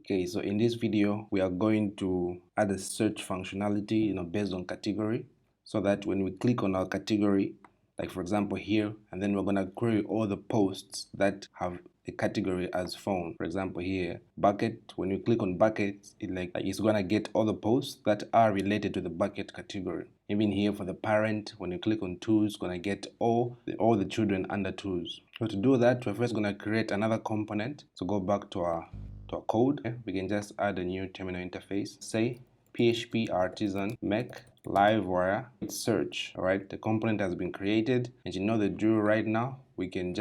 Okay, so in this video we are going to add a search functionality, based on category, so that when we click on our category, like for example here, and then we're gonna query all the posts that have a category as phone. For example here, bucket. When you click on bucket, it's gonna get all the posts that are related to the bucket category. Even here for the parent, when you click on tools, gonna get all the children under tools. So to do that, we're first gonna create another component. So go back to our code. We can just add a new terminal interface. Say PHP artisan make livewire search. All right, the component has been created, and you know the drill. Right now we can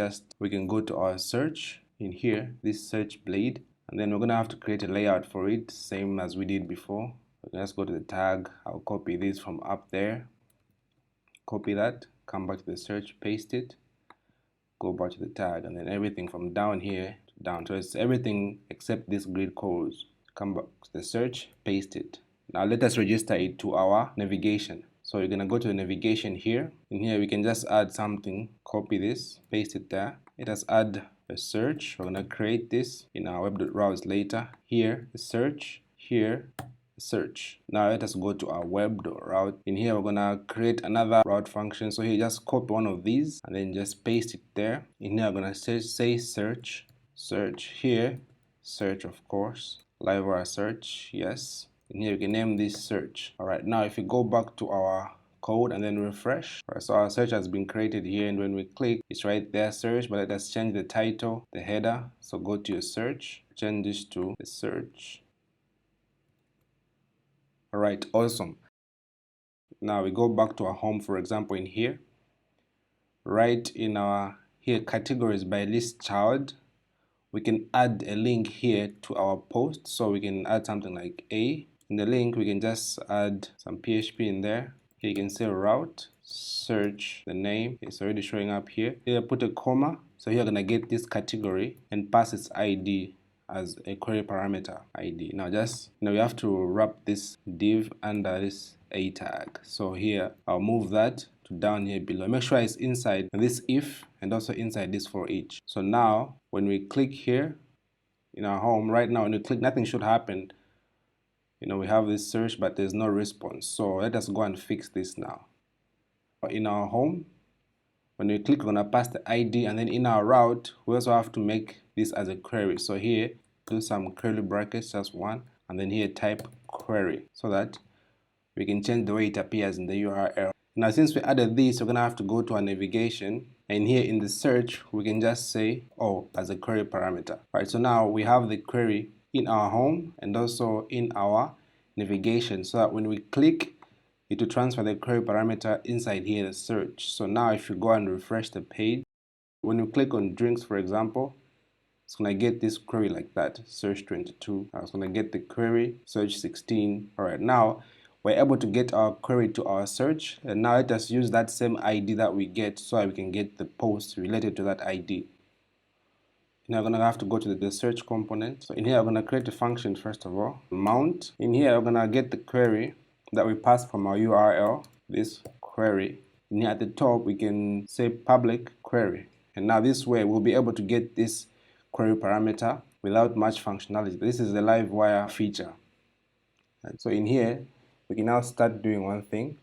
go to our search in here, this search blade, and then we're gonna have to create a layout for it, same as we did before. Let's go to the tag. I'll copy this from up there, copy that, come back to the search, paste it, go back to the tag, and then everything from down here to down. So it's everything except this grid codes. Come back to the search, paste it. Now let us register it to our navigation. So you're gonna go to the navigation here. In here we can just add something, copy this, paste it there. Let us add a search. We're gonna create this in our web.routes later. Here, the search, here, search. Now let us go to our web.route. In here we're gonna create another route function. So here just copy one of these and then just paste it there. In here I'm gonna say search, here, search, of course, livewire search, yes. In here you can name this search. All right, now if you go back to our code and then refresh, all right, so our search has been created here, and when we click, it's right there, search. But let us change the title, the header. So go to your search, change this to the search. All right, awesome. Now we go back to our home. For example, in here, right in our here categories by list child, we can add a link here to our post. So we can add something like A. In the link we can just add some PHP in there. Here you can say route, search, the name, it's already showing up here. Here put a comma, so here you're gonna get this category and pass its ID as a query parameter ID. Now just we have to wrap this div under this A tag. So here I'll move that to down here below. Make sure it's inside this if and also inside this for each. So now when we click here in our home, right now when you click, nothing should happen. We have this search but there's no response. So let us go and fix this now. In our home, when we click, we're gonna pass the ID, and then in our route we also have to make this as a query. So here do some curly brackets, just one, and then here type query, so that we can change the way it appears in the URL. Now since we added this, we're gonna have to go to our navigation, and here in the search we can just say as a query parameter. Right, so now we have the query in our home and also in our navigation, so that when we click, it will transfer the query parameter inside here, the search. So now if you go and refresh the page, when you click on drinks, for example, it's gonna get this query like that, search 22. It's gonna get the query, search 16. All right, now we're able to get our query to our search, and now let us use that same ID that we get so that we can get the post related to that ID. Now I'm gonna have to go to the search component. So in here I'm gonna create a function first of all, mount. In here I'm gonna get the query that we passed from our URL, this query. And here at the top we can say public query, and now this way we'll be able to get this query parameter without much functionality. This is the livewire feature. And so in here we can now start doing one thing.